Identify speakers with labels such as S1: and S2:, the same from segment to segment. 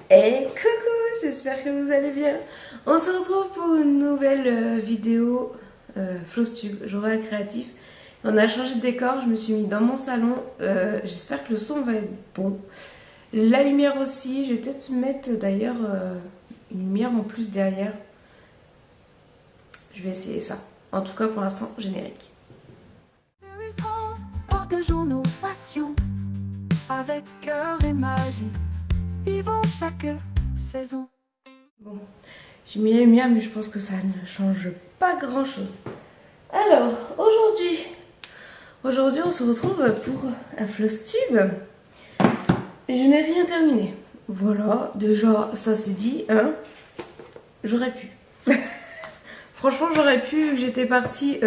S1: Et coucou, j'espère que vous allez bien. On se retrouve pour une nouvelle vidéo Flowstube, Journal créatif. On a changé de décor, je me suis mis dans mon salon. J'espère que le son va être bon. La lumière aussi, je vais peut-être mettre d'ailleurs une lumière en plus derrière. Je vais essayer ça. En tout cas pour l'instant, générique.
S2: Partageons nos passions avec cœur et magie. Vivons chaque saison.
S1: Bon, j'ai mis la lumière, mais je pense que ça ne change pas grand-chose. Alors, aujourd'hui, on se retrouve pour un Flowstube. Je n'ai rien terminé. Voilà, déjà, ça c'est dit, hein. J'aurais pu. Franchement, j'aurais pu, j'étais partie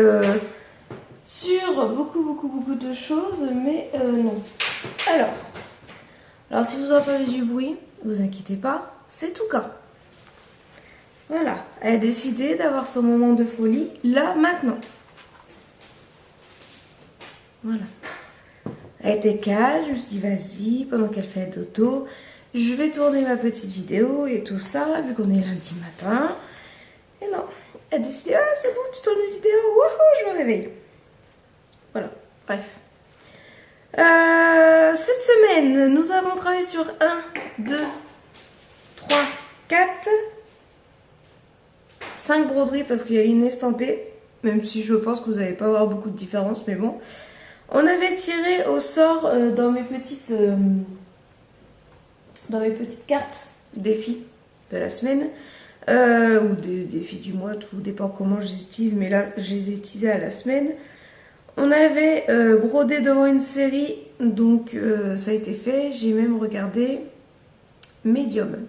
S1: sur beaucoup de choses, mais non. Alors, si vous entendez du bruit, vous inquiétez pas, c'est tout cas. Voilà, elle a décidé d'avoir son moment de folie, là, maintenant. Voilà. Elle était calme, je me suis dit, vas-y, pendant qu'elle fait dodo, je vais tourner ma petite vidéo et tout ça, vu qu'on est lundi matin. Et non, elle a décidé, ah, c'est bon, tu tournes une vidéo, wouhou, je me réveille. Voilà, bref. Cette semaine, nous avons travaillé sur 1, 2, 3, 4, 5 broderies parce qu'il y a une estampée, même si je pense que vous n'allez pas avoir beaucoup de différence, mais bon. On avait tiré au sort dans mes petites cartes défis de la semaine, ou des défis du mois, tout dépend comment je les utilise, mais là je les ai utilisés à la semaine. On avait brodé devant une série, donc ça a été fait. J'ai même regardé Medium.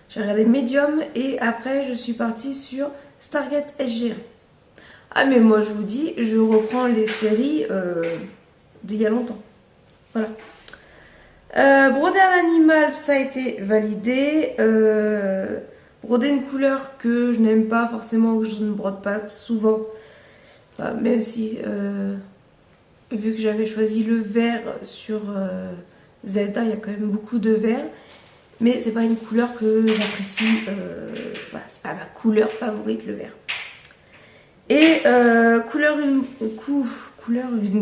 S1: J'ai regardé Medium et après je suis partie sur Stargate SG1. Ah mais moi je vous dis, je reprends les séries d'il y a longtemps. Voilà. Broder un animal, ça a été validé. Broder une couleur que je n'aime pas forcément ou que je ne brode pas souvent. Enfin, même si, vu que j'avais choisi le vert sur Zelda, il y a quand même beaucoup de vert. Mais c'est pas une couleur que j'apprécie. Voilà, c'est pas ma couleur favorite, le vert. Et couleur une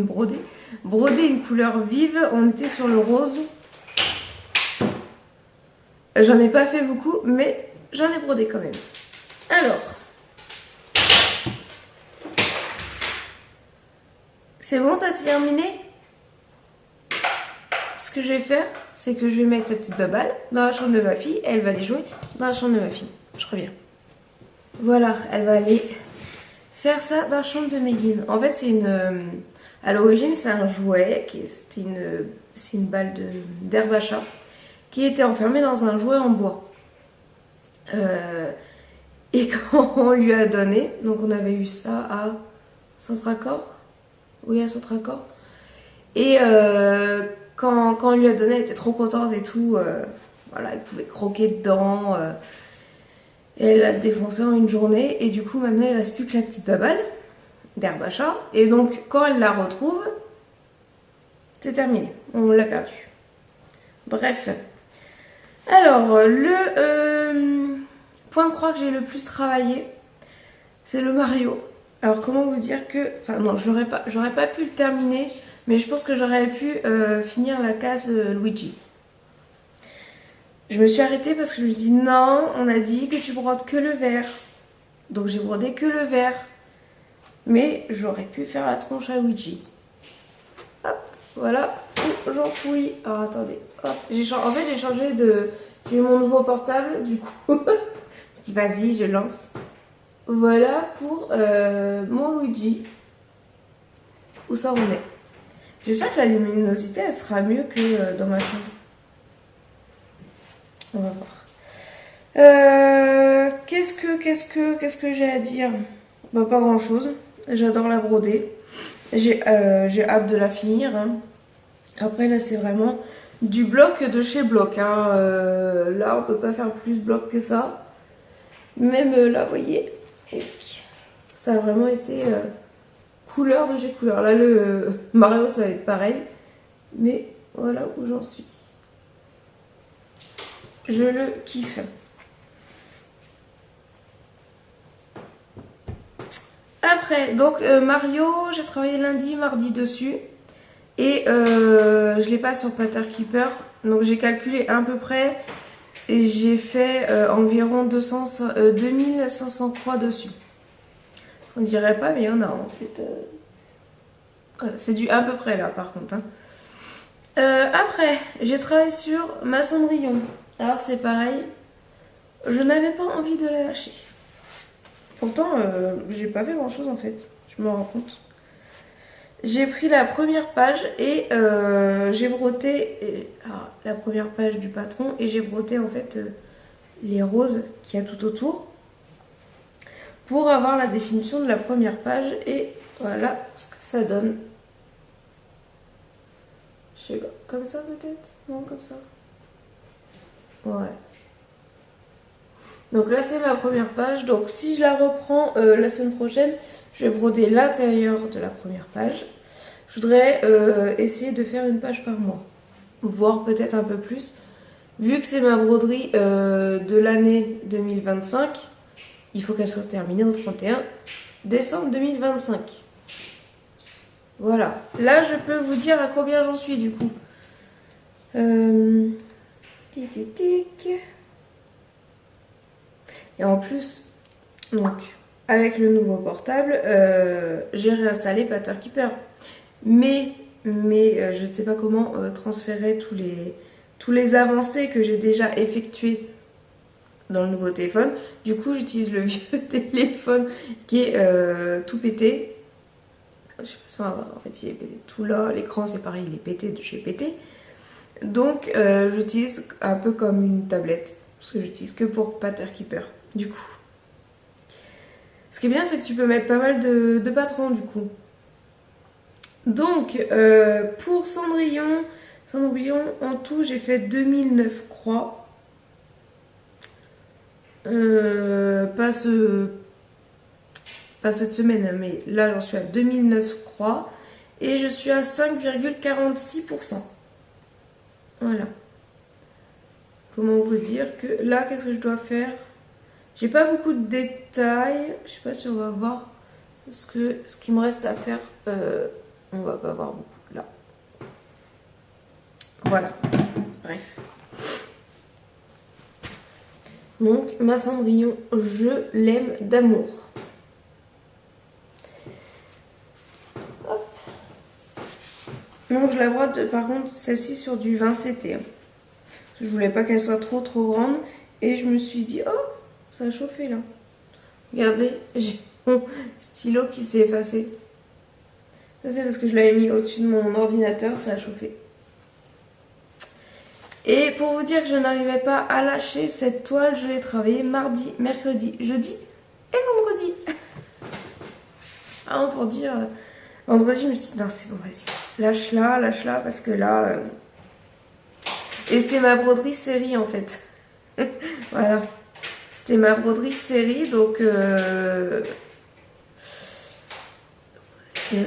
S1: brodée. Broder une couleur vive, on était sur le rose. J'en ai pas fait beaucoup, mais j'en ai brodé quand même. Alors, c'est bon, t'as terminé? Ce que je vais faire, c'est que je vais mettre sa petite baballe dans la chambre de ma fille. Elle va aller jouer dans la chambre de ma fille. Je reviens. Voilà, elle va aller faire ça dans la chambre de Méline. En fait, c'est une... à l'origine, c'est un jouet. C'est une balle d'herbe à chat qui était enfermée dans un jouet en bois. Et quand on lui a donné, donc on avait eu ça à Centracor. Oui, à Centracor. Et quand on lui a donné, elle était trop contente et tout. Voilà, elle pouvait croquer dedans. Et elle l'a défoncé en une journée. Et du coup, maintenant, il ne reste plus que la petite baballe d'herbe à chat. Et donc, quand elle la retrouve, c'est terminé. On l'a perdu. Bref. Alors, le point de croix que j'ai le plus travaillé, c'est le Mario. Alors, comment vous dire que... Enfin, non, j'aurais pas pu le terminer. Mais je pense que j'aurais pu finir la case Luigi. Je me suis arrêtée parce que je me suis dit non, on a dit que tu brodes que le vert. Donc j'ai brodé que le vert. Mais j'aurais pu faire la tronche à Luigi. Hop, voilà où j'en suis. Alors attendez, hop. En fait j'ai changé de... J'ai eu mon nouveau portable, du coup. Vas-y, je lance. Voilà pour mon Luigi. Où ça en est. J'espère que la luminosité elle sera mieux que dans ma chambre. On va voir. Qu'est-ce que j'ai à dire? Bah, pas grand chose. J'adore la broder. J'ai hâte de la finir. Hein. Après là c'est vraiment du bloc de chez bloc. Hein. Là on peut pas faire plus bloc que ça. Même là vous voyez. Et ça a vraiment été... couleur de chez couleur. Là, le Mario, ça va être pareil. Mais voilà où j'en suis. je le kiffe. Après, donc Mario, j'ai travaillé lundi, mardi dessus. Et je l'ai pas sur Paterkeeper. Donc j'ai calculé à peu près. Et j'ai fait environ 2500 croix dessus. On dirait pas, mais il y en a en fait. Voilà, c'est du à peu près là par contre. Hein. Après, j'ai travaillé sur ma Cendrillon. Alors c'est pareil. Je n'avais pas envie de la lâcher. Pourtant, j'ai pas fait grand chose en fait. Je me rends compte. J'ai pris la première page et j'ai broté la première page du patron et j'ai broté en fait les roses qu'il y a tout autour pour avoir la définition de la première page et voilà ce que ça donne. Je sais pas, comme ça peut-être? Non, comme ça. Ouais. Donc là c'est ma première page. Donc si je la reprends la semaine prochaine, je vais broder l'intérieur de la première page. Je voudrais essayer de faire une page par mois, voire peut-être un peu plus. Vu que c'est ma broderie de l'année 2025, il faut qu'elle soit terminée au 31 décembre 2025. Voilà. Là, je peux vous dire à combien j'en suis du coup. Tic, tic, tic. Et en plus, donc, avec le nouveau portable, j'ai réinstallé Paterkeeper. Mais je ne sais pas comment transférer tous les avancées que j'ai déjà effectuées dans le nouveau téléphone. Du coup, j'utilise le vieux téléphone qui est tout pété. Je sais pas si on va voir. En fait, il est pété tout là. L'écran, c'est pareil, il est pété de chez pété. Donc, j'utilise un peu comme une tablette. Parce que j'utilise que pour Paterkeeper. Du coup. Ce qui est bien, c'est que tu peux mettre pas mal de patrons, du coup. Donc, pour Cendrillon, en tout, j'ai fait 2009 croix. Pas cette semaine, mais là, j'en suis à 2009 croix. Et je suis à 5,46%. Voilà. Comment vous dire que... Là, qu'est-ce que je dois faire? J'ai pas beaucoup de détails. Je sais pas si on va voir ce qui me reste à faire. On va pas voir beaucoup là. Voilà. Bref. Donc, ma Cendrillon, je l'aime d'amour. Hop. Donc, je la brode, par contre, celle-ci sur du 20 CT. Hein. Je voulais pas qu'elle soit trop grande. Et je me suis dit, oh, ça a chauffé là. Regardez, j'ai mon stylo qui s'est effacé. Ça, c'est parce que je l'avais mis au-dessus de mon ordinateur, ça a chauffé. Et pour vous dire que je n'arrivais pas à lâcher cette toile, je l'ai travaillée mardi, mercredi, jeudi et vendredi. Ah, pour dire, vendredi, je me suis dit, non, c'est bon, vas-y, lâche-la, parce que là... Et c'était ma broderie série, en fait. Voilà. C'était ma broderie série, donc...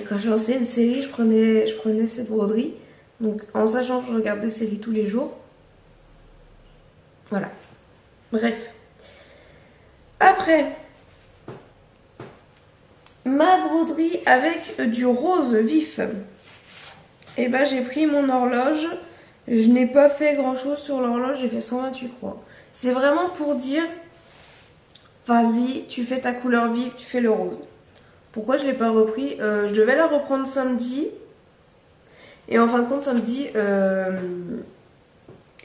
S1: Quand je lançais une série, je prenais cette broderie. Donc, en sachant que je regarde des séries tous les jours. Voilà. Bref. Après, ma broderie avec du rose vif. Et ben, j'ai pris mon horloge. Je n'ai pas fait grand chose sur l'horloge. J'ai fait 128 croix. C'est vraiment pour dire, vas-y, tu fais ta couleur vive, tu fais le rose. Pourquoi je ne l'ai pas repris? Je devais la reprendre samedi. Et en fin de compte, samedi,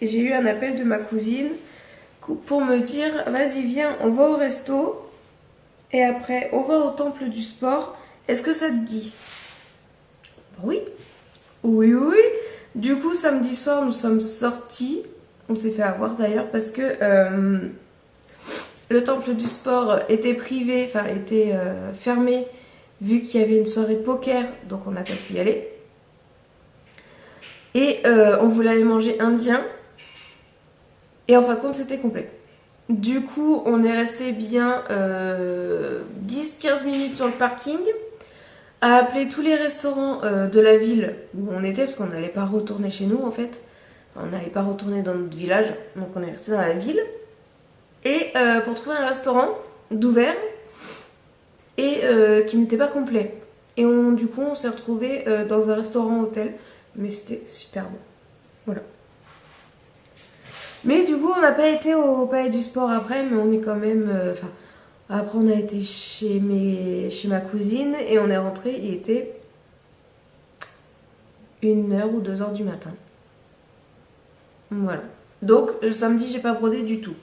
S1: j'ai eu un appel de ma cousine pour me dire, vas-y, viens, on va au resto. Et après, on va au temple du sport. Est-ce que ça te dit? Oui. Oui. Du coup, samedi soir, nous sommes sortis. On s'est fait avoir d'ailleurs parce que le temple du sport était privé, enfin était fermé, vu qu'il y avait une soirée poker, donc on n'a pas pu y aller. Et on voulait aller manger indien. Et en fin de compte, c'était complet. Du coup, on est resté bien 10-15 minutes sur le parking, à appeler tous les restaurants de la ville où on était, parce qu'on n'allait pas retourner chez nous en fait. On n'avait pas retourné dans notre village, donc on est resté dans la ville. Et pour trouver un restaurant d'ouvert et qui n'était pas complet. Et du coup, on s'est retrouvés dans un restaurant hôtel, mais c'était super bon. Voilà. Mais du coup, on n'a pas été au Palais du Sport après, mais on est quand même... après, on a été chez ma cousine et on est rentré, il était 1h ou 2h du matin. Voilà. Donc, samedi, j'ai pas brodé du tout.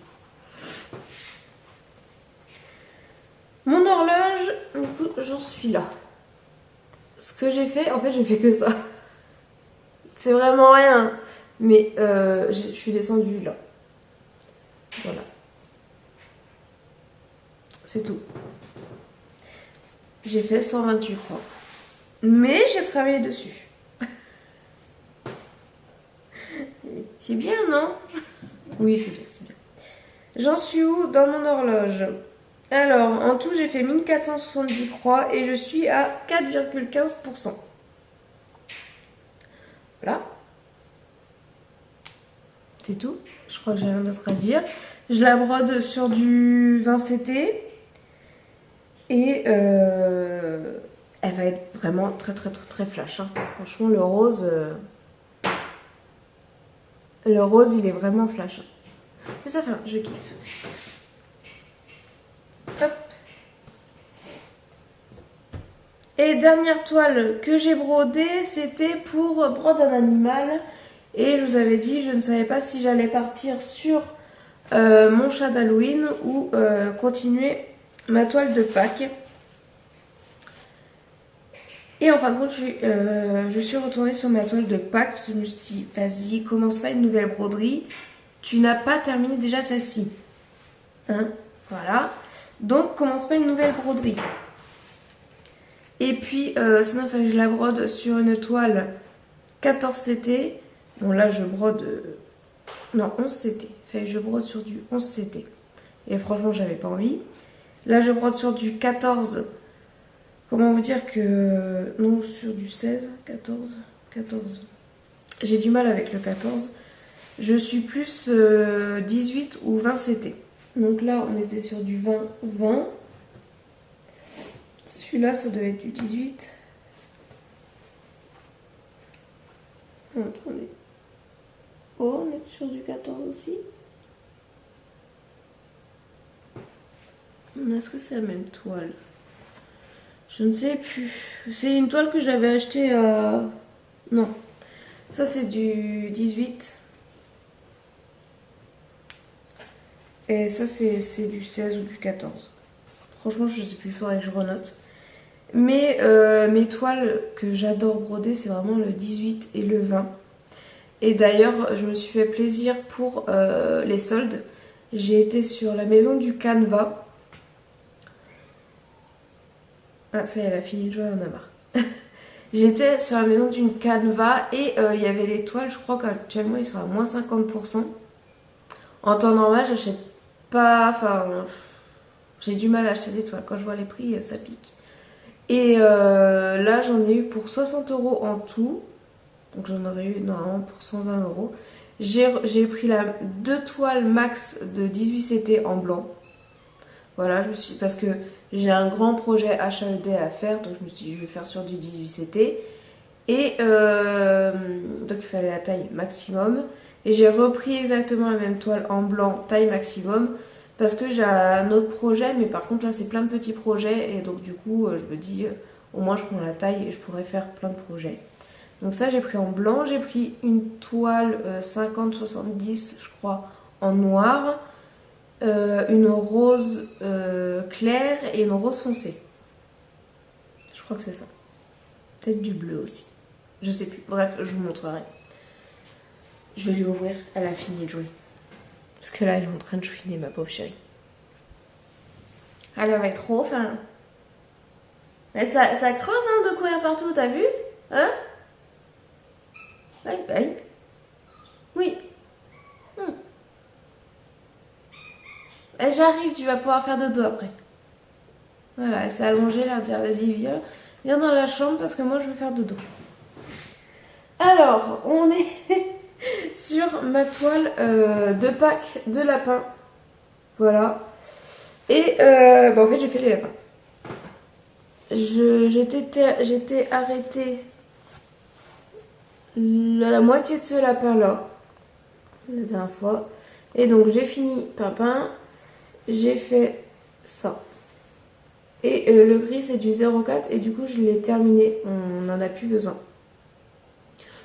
S1: Mon horloge, du coup, j'en suis là. Ce que j'ai fait, en fait, j'ai fait que ça. C'est vraiment rien. Mais je suis descendue là. Voilà. C'est tout. J'ai fait 128 francs. Mais j'ai travaillé dessus. C'est bien, non? Oui, c'est bien, c'est bien. J'en suis où dans mon horloge? Alors, en tout, j'ai fait 1470 croix et je suis à 4,15%. Voilà. C'est tout. Je crois que j'ai rien d'autre à dire. Je la brode sur du 20 CT. Et elle va être vraiment très très très très flash. Hein. Franchement, le rose, il est vraiment flash. Mais ça fait, je kiffe. Hop. Et dernière toile que j'ai brodée, c'était pour brode un animal. Et je vous avais dit, je ne savais pas si j'allais partir sur mon chat d'Halloween ou continuer ma toile de Pâques. Et en fin de compte, je suis retournée sur ma toile de Pâques parce que je me suis dit, vas-y, commence pas une nouvelle broderie. Tu n'as pas terminé déjà celle-ci. Hein? Voilà. Donc, commence pas une nouvelle broderie. Et puis, sinon, il fallait que je la brode sur une toile 14 CT. Bon, là, je brode... non, 11 CT. Il fallait que je brode sur du 11 CT. Et franchement, j'avais pas envie. Là, je brode sur du 14. Comment vous dire que... non, sur du 16, 14. J'ai du mal avec le 14. Je suis plus 18 ou 20 CT. Donc là, on était sur du 20 ou 20. Celui-là, ça doit être du 18. Attendez. Oh, on est sur du 14 aussi. Est-ce que c'est la même toile? Je ne sais plus. C'est une toile que j'avais achetée à... non. Ça, c'est du 18. Et ça, c'est du 16 ou du 14. Franchement, je ne sais plus. Il faudrait que je renote. Mais mes toiles que j'adore broder, c'est vraiment le 18 et le 20. Et d'ailleurs, je me suis fait plaisir pour les soldes. J'ai été sur la maison du Canva. Ah, ça y est, elle a fini de jouer, on en a marre. J'étais sur la maison d'une Canva et il y avait les toiles, je crois qu'actuellement ils sont à moins 50%. En temps normal, j'achète pas, enfin, j'ai du mal à acheter des toiles. Quand je vois les prix, ça pique. Et là, j'en ai eu pour 60 € en tout. Donc j'en aurais eu normalement pour 120 €. J'ai pris 2 toiles max de 18 CT en blanc. Voilà, parce que j'ai un grand projet HAED à faire, donc je me suis dit je vais faire sur du 18 CT. Et donc il fallait la taille maximum. Et j'ai repris exactement la même toile en blanc, taille maximum, parce que j'ai un autre projet, mais par contre là c'est plein de petits projets, et donc du coup je me dis au moins je prends la taille et je pourrais faire plein de projets. Donc ça j'ai pris en blanc, j'ai pris une toile 50-70 je crois en noir. Une rose claire et une rose foncée. Je crois que c'est ça. Peut-être du bleu aussi. Je sais plus. Bref, je vous montrerai. Je vais lui ouvrir. Elle a fini de jouer. Parce que là, elle est en train de chouiner, ma pauvre chérie. Elle va être trop faim. Mais ça creuse hein, de courir partout, t'as vu? Hein? Bye bye. Oui. J'arrive, tu vas pouvoir faire dodo après. Voilà, elle s'est allongée là, dire vas-y viens dans la chambre parce que moi je veux faire dodo. Alors, on est sur ma toile de Pâques de lapin. Voilà. Et en fait j'ai fait les lapins. J'étais arrêtée la moitié de ce lapin là la dernière fois. Et donc j'ai fini Pimpin. J'ai fait ça. Et le gris c'est du 04 et du coup je l'ai terminé. On n'en a plus besoin.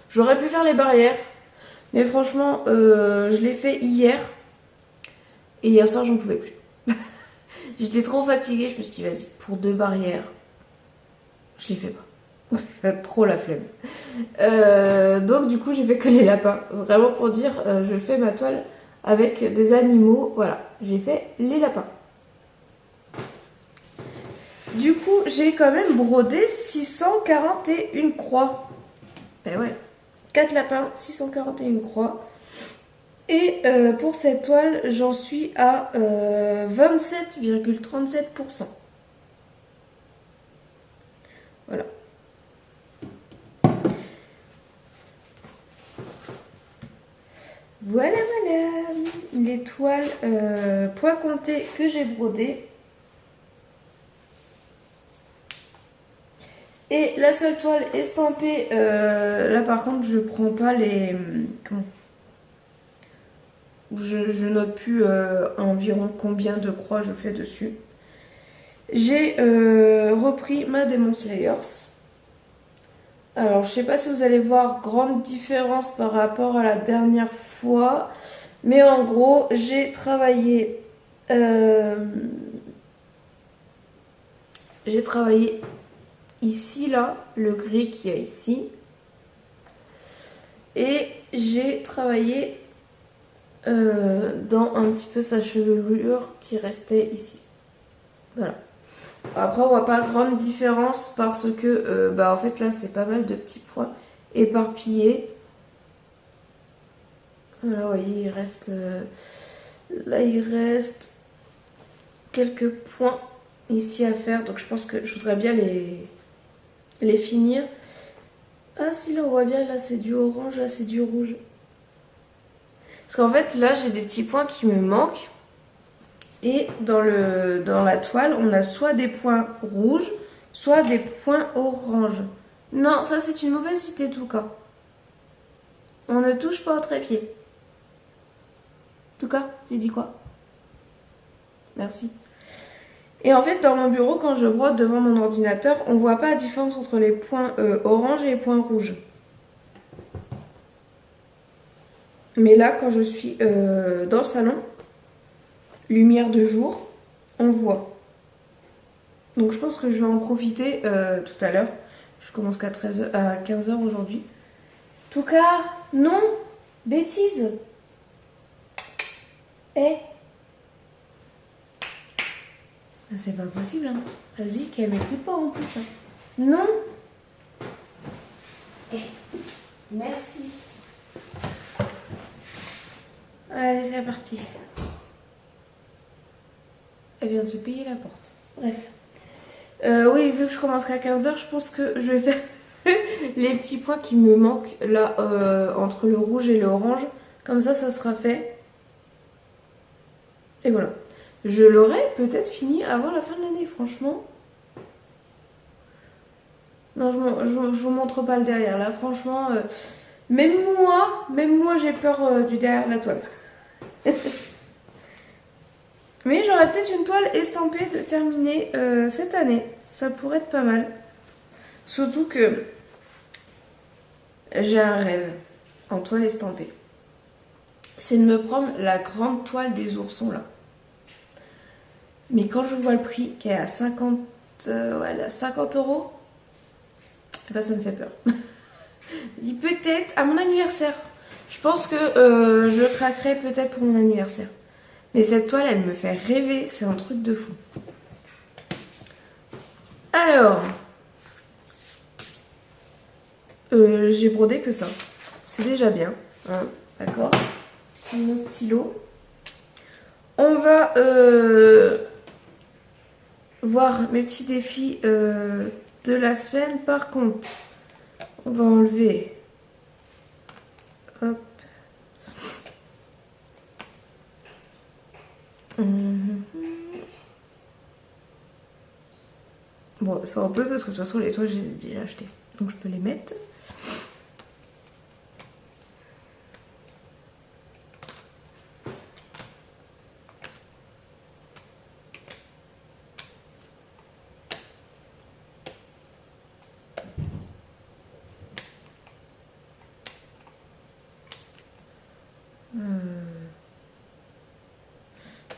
S1: J'aurais pu faire les barrières. Mais franchement je l'ai fait hier. Et hier soir j'en pouvais plus. J'étais trop fatiguée. Je me suis dit vas-y pour 2 barrières. Je les fais pas. J'ai trop la flemme. Donc du coup j'ai fait que les lapins. Vraiment pour dire je fais ma toile avec des animaux. Voilà, j'ai fait les lapins. Du coup j'ai quand même brodé 641 croix. Ben ouais, 4 lapins, 641 croix. Et pour cette toile j'en suis à 27,37%. Voilà. Voilà, voilà, les toiles point compté que j'ai brodées. Et la seule toile estampée, là par contre je prends pas les... Comment je note plus environ combien de croix je fais dessus. J'ai repris ma Demon Slayers. Alors je sais pas si vous allez voir grande différence par rapport à la dernière fois. Mais en gros j'ai travaillé ici là, le gris qu'il y a ici. Et j'ai travaillé dans un petit peu sa chevelure qui restait ici. Voilà. Après on voit pas grande différence parce que en fait là c'est pas mal de petits points éparpillés. Là vous voyez il reste là il reste quelques points ici à faire, donc je pense que je voudrais bien les finir. Ah si là on voit bien, là c'est du orange, là c'est du rouge. Parce qu'en fait là j'ai des petits points qui me manquent. Et dans la toile, on a soit des points rouges, soit des points orange. Non, ça c'est une mauvaise idée tout cas. On ne touche pas au trépied. En tout cas, j'ai dit quoi? Merci. Et en fait, dans mon bureau, quand je brode devant mon ordinateur, on voit pas la différence entre les points orange et les points rouges. Mais là, quand je suis dans le salon, lumière de jour, on voit. Donc je pense que je vais en profiter tout à l'heure. Je commence qu'à 15h aujourd'hui. En tout cas, non, bêtise. C'est pas possible, hein. Vas-y, qu'elle m'écoute pas en plus. Hein. Non. Merci. Allez, c'est parti. Elle vient de se payer la porte. Bref. Oui, vu que je commence qu'à 15h, je pense que je vais faire les petits points qui me manquent là entre le rouge et l'orange. Comme ça sera fait. Et voilà. Je l'aurais peut-être fini avant la fin de l'année, franchement. Non, je vous montre pas le derrière. Là, franchement, même moi, j'ai peur du derrière de la toile. Mais j'aurais peut-être une toile estampée de terminer cette année. Ça pourrait être pas mal. Surtout que j'ai un rêve en toile estampée. C'est de me prendre la grande toile des oursons là. Mais quand je vois le prix qui est à 50, à 50 €, bah ça me fait peur. Je dis peut-être à mon anniversaire. Je pense que je craquerai peut-être pour mon anniversaire. Mais cette toile, elle me fait rêver. C'est un truc de fou. Alors, j'ai brodé que ça. C'est déjà bien. Hein, d'accord. Mon stylo. On va voir mes petits défis de la semaine. Par contre, on va enlever. Hop. Mhm. Bon, ça on peut parce que de toute façon les toiles je les ai déjà achetées. Donc je peux les mettre.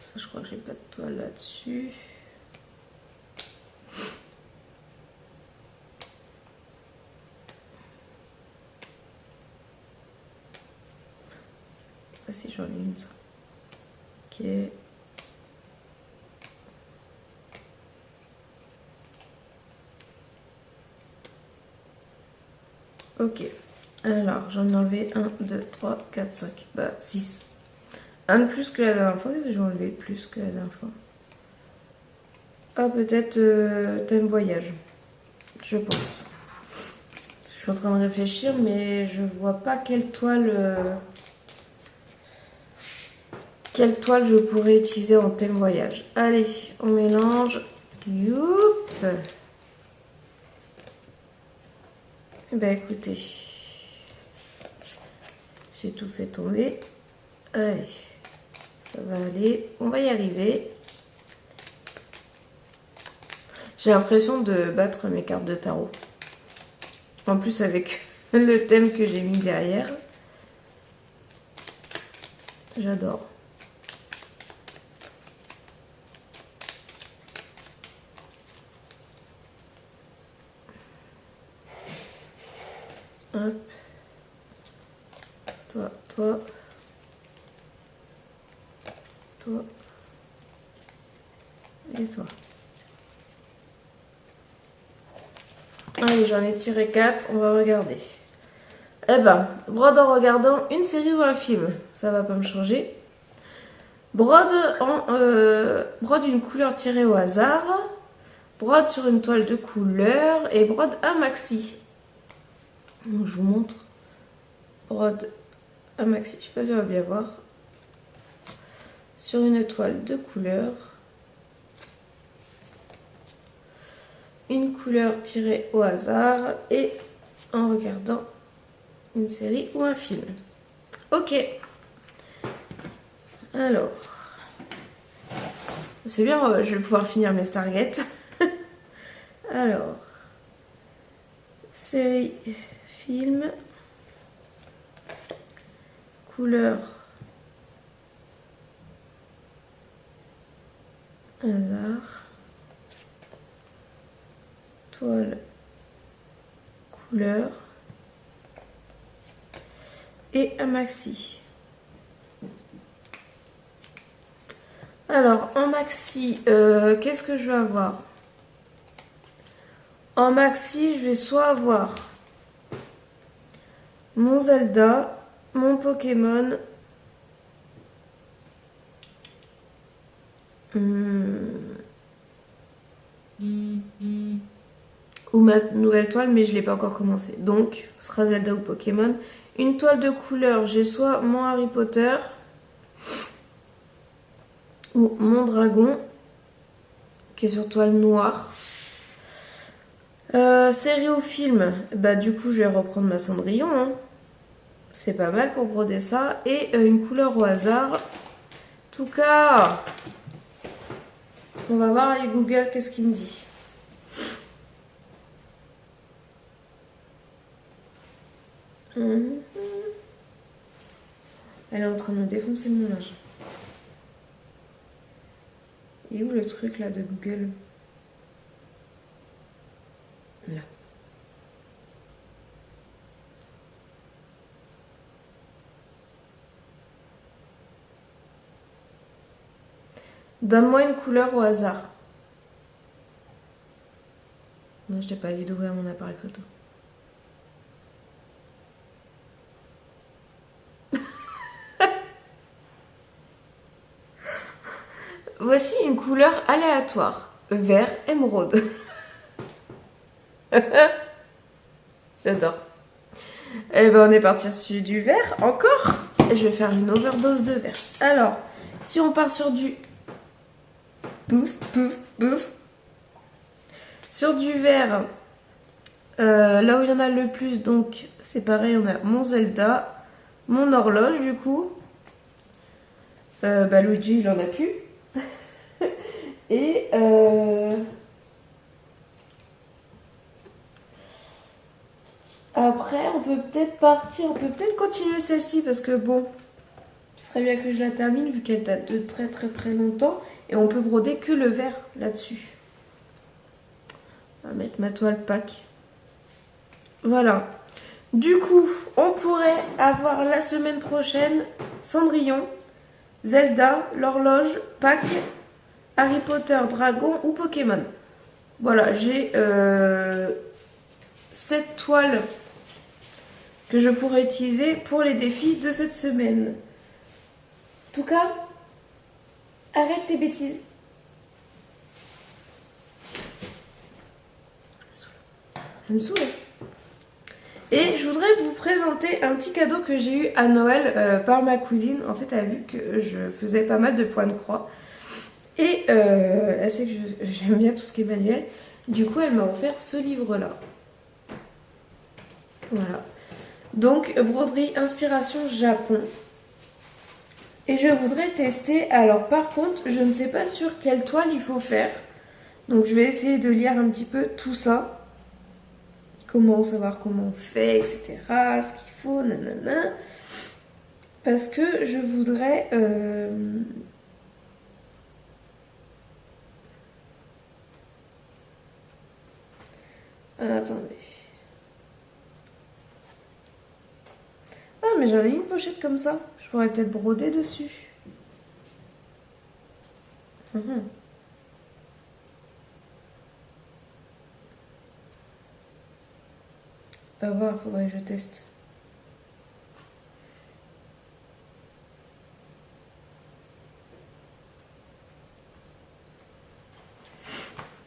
S1: Ça, je crois que j'ai pas de toile là-dessus. Ah si, j'en ai une ça. Ok. Ok. Alors, j'en ai enlevé 1, 2, 3, 4, 5. Bah, 6. Un de plus que la dernière fois. Qu'est-ce que j'ai enlevé plus que la dernière fois? Ah, peut-être thème voyage. Je pense. Je suis en train de réfléchir, mais je vois pas quelle toile je pourrais utiliser en thème voyage. Allez, on mélange. Youp. Eh ben écoutez, j'ai tout fait tomber. Allez, ça va aller. On va y arriver. J'ai l'impression de battre mes cartes de tarot. En plus avec le thème que j'ai mis derrière. J'adore. Hop. Toi, toi. Toi. Et toi. Allez, j'en ai tiré 4, on va regarder. Eh ben, brode en regardant une série ou un film, ça va pas me changer. Brode une couleur tirée au hasard. Brode sur une toile de couleur et brode un maxi. Donc, je vous montre. Brode un maxi, je sais pas si on va bien voir. Sur une toile de couleur. Une couleur tirée au hasard et en regardant une série ou un film. Ok. Alors. C'est bien, je vais pouvoir finir mes Stargate. Alors. Série, film. Couleur. Hasard. Toile. Couleur. Et un maxi. Alors, en maxi, qu'est-ce que je vais avoir? En maxi, je vais soit avoir mon Zelda, mon Pokémon, ou ma nouvelle toile, mais je ne l'ai pas encore commencé. Donc, ce sera Zelda ou Pokémon. Une toile de couleur, j'ai soit mon Harry Potter ou mon dragon, qui est sur toile noire. Série ou film, bah du coup je vais reprendre ma Cendrillon. Hein. C'est pas mal pour broder ça. Et une couleur au hasard. En tout cas, on va voir avec Google qu'est-ce qu'il me dit. Elle est en train de me défoncer mon linge. Et où le truc là de Google? Là. Donne-moi une couleur au hasard. Non, je t'ai pas dit d'ouvrir mon appareil photo. Voici une couleur aléatoire. Vert émeraude. J'adore. Et ben on est parti sur du vert encore. Et je vais faire une overdose de vert. Alors, si on part sur du pouf, pouf, pouf. Sur du vert, là où il y en a le plus, donc c'est pareil, on a mon Zelda, mon horloge du coup. Luigi, il en a plus. Et après, on peut peut-être continuer celle-ci parce que bon, ce serait bien que je la termine vu qu'elle date de très très très longtemps et on peut broder que le vert là-dessus. On va mettre ma toile Pâques. Voilà. Du coup, on pourrait avoir la semaine prochaine Cendrillon, Zelda, l'horloge, Pâques, Harry Potter, Dragon ou Pokémon. Voilà, j'ai 7 toiles que je pourrais utiliser pour les défis de cette semaine. En tout cas, arrête tes bêtises. Elle me saoule. Et je voudrais vous présenter un petit cadeau que j'ai eu à Noël par ma cousine. En fait, elle a vu que je faisais pas mal de points de croix. Et elle sait que j'aime bien tout ce qui est manuel. Du coup, elle m'a offert ce livre-là. Voilà. Donc, broderie inspiration Japon. Et je voudrais tester. Alors, par contre, je ne sais pas sur quelle toile il faut faire. Donc, je vais essayer de lire un petit peu tout ça. Comment savoir comment on fait, etc. Ce qu'il faut, nanana. Parce que je voudrais... attendez. Ah, mais j'en ai une pochette comme ça. Je pourrais peut-être broder dessus. À voir, faudrait que je teste.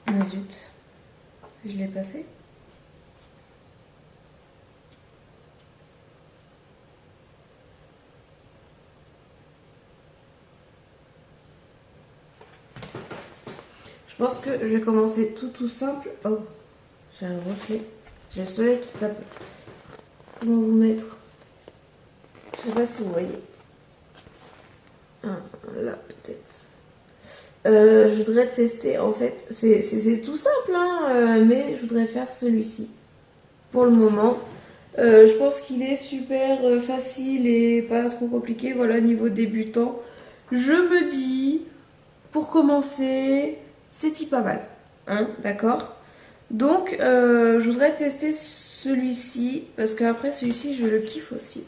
S1: Ah zut. Je l'ai passé. Je pense que je vais commencer tout simple. Oh, j'ai un reflet. J'ai le soleil qui tape. Comment vous mettre? Je sais pas si vous voyez. Ah, là, peut-être. Je voudrais tester, en fait, c'est tout simple, hein, mais je voudrais faire celui-ci. Pour le moment. Je pense qu'il est super facile et pas trop compliqué. Voilà, niveau débutant. Je me dis, pour commencer, c'est pas mal. Hein, d'accord? Donc, je voudrais tester celui-ci. Parce qu'après, celui-ci, je le kiffe aussi.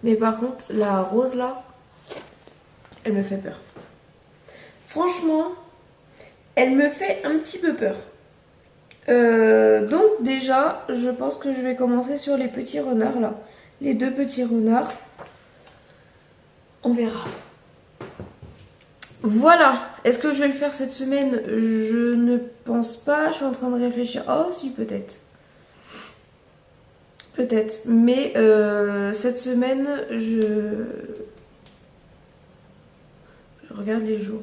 S1: Mais par contre, la rose là, elle me fait peur. Franchement, elle me fait un petit peu peur. Donc déjà, je pense que je vais commencer sur les petits renards là. Les 2 petits renards. On verra. Voilà. Est-ce que je vais le faire cette semaine? Je ne pense pas. Je suis en train de réfléchir. Oh si, peut-être. Peut-être. Mais cette semaine, je regarde les jours.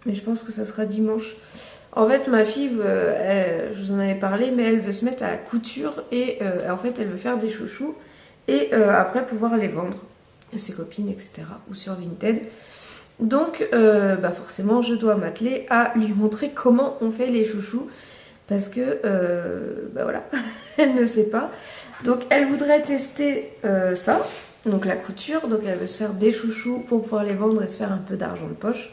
S1: Mais je pense que ça sera dimanche. En fait, ma fille, je vous en avais parlé, mais elle veut se mettre à la couture et en fait, elle veut faire des chouchous et après pouvoir les vendre à ses copines, etc. ou sur Vinted. Donc, forcément, je dois m'atteler à lui montrer comment on fait les chouchous parce que, voilà, elle ne sait pas. Donc, elle voudrait tester ça, donc la couture. Donc, elle veut se faire des chouchous pour pouvoir les vendre et se faire un peu d'argent de poche.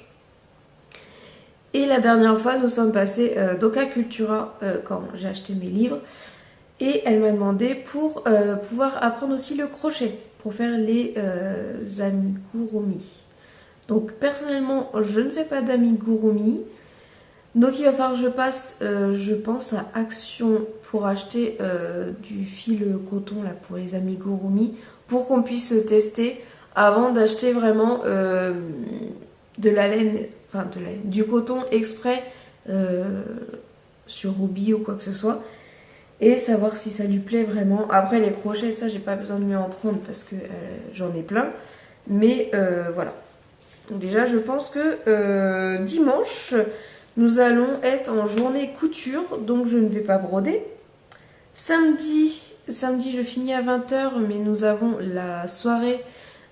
S1: Et la dernière fois, nous sommes passés d'Oka Cultura quand j'ai acheté mes livres. Et elle m'a demandé pour pouvoir apprendre aussi le crochet, pour faire les amigurumi. Donc personnellement, je ne fais pas d'amigurumi. Donc il va falloir que je passe, je pense, à Action pour acheter du fil coton là, pour les amigurumi, pour qu'on puisse tester avant d'acheter vraiment de la laine. Enfin, du coton exprès sur Ruby ou quoi que ce soit. Et savoir si ça lui plaît vraiment. Après, les crochets, ça, j'ai pas besoin de lui en prendre parce que j'en ai plein. Mais voilà. Donc déjà, je pense que dimanche, nous allons être en journée couture, donc je ne vais pas broder. Samedi, je finis à 20h, mais nous avons la soirée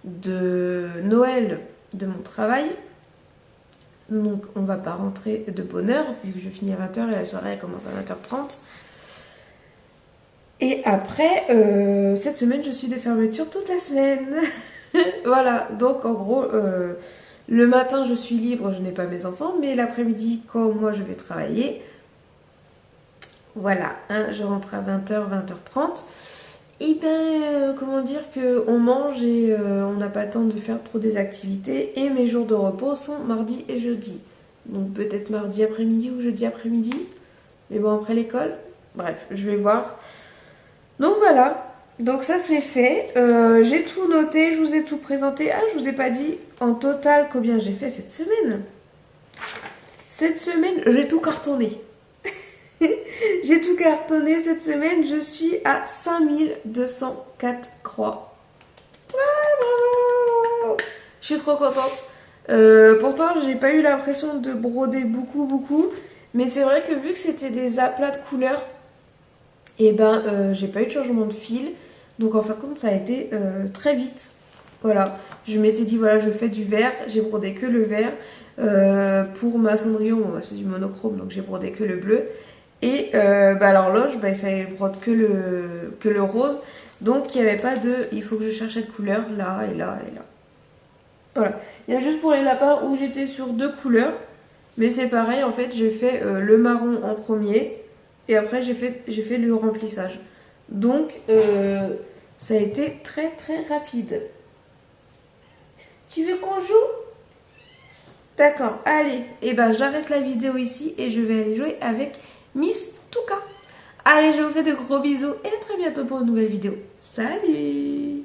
S1: de Noël de mon travail. Donc on va pas rentrer de bonne heure, vu que je finis à 20h et la soirée elle commence à 20h30. Et après, cette semaine, je suis de fermeture toute la semaine. Voilà, donc en gros, le matin, je suis libre, je n'ai pas mes enfants, mais l'après-midi, quand moi je vais travailler, voilà, hein, je rentre à 20h, 20h30. Et ben, comment dire qu'on mange et on n'a pas le temps de faire trop des activités. Et mes jours de repos sont mardi et jeudi. Donc peut-être mardi après-midi ou jeudi après-midi. Mais bon, après l'école, bref, je vais voir. Donc voilà, donc ça c'est fait. J'ai tout noté, je vous ai tout présenté. Ah, je vous ai pas dit en total combien j'ai fait cette semaine. Cette semaine, j'ai tout cartonné. J'ai tout cartonné cette semaine, je suis à 5204 croix. Ouais, bravo! Je suis trop contente. Pourtant, j'ai pas eu l'impression de broder beaucoup. Mais c'est vrai que vu que c'était des aplats de couleurs, et ben j'ai pas eu de changement de fil. Donc en fin de compte, ça a été très vite. Voilà, je m'étais dit, voilà, je fais du vert, j'ai brodé que le vert. Pour ma cendrillon, bon, c'est du monochrome, donc j'ai brodé que le bleu. Et l'horloge, il fallait broder que le rose. Donc il n'y avait pas de... Il faut que je cherche cette couleur là et là et là. Voilà. Il y a juste pour les lapins où j'étais sur 2 couleurs. Mais c'est pareil, en fait, j'ai fait le marron en premier. Et après, j'ai fait le remplissage. Donc, ça a été très rapide. Tu veux qu'on joue? D'accord, allez. Et ben, j'arrête la vidéo ici et je vais aller jouer avec Miss Touka. Allez, je vous fais de gros bisous et à très bientôt pour une nouvelle vidéo. Salut!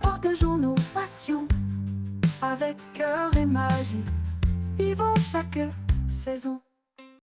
S2: Partageons nos passions avec cœur et magie. Vivons chaque saison.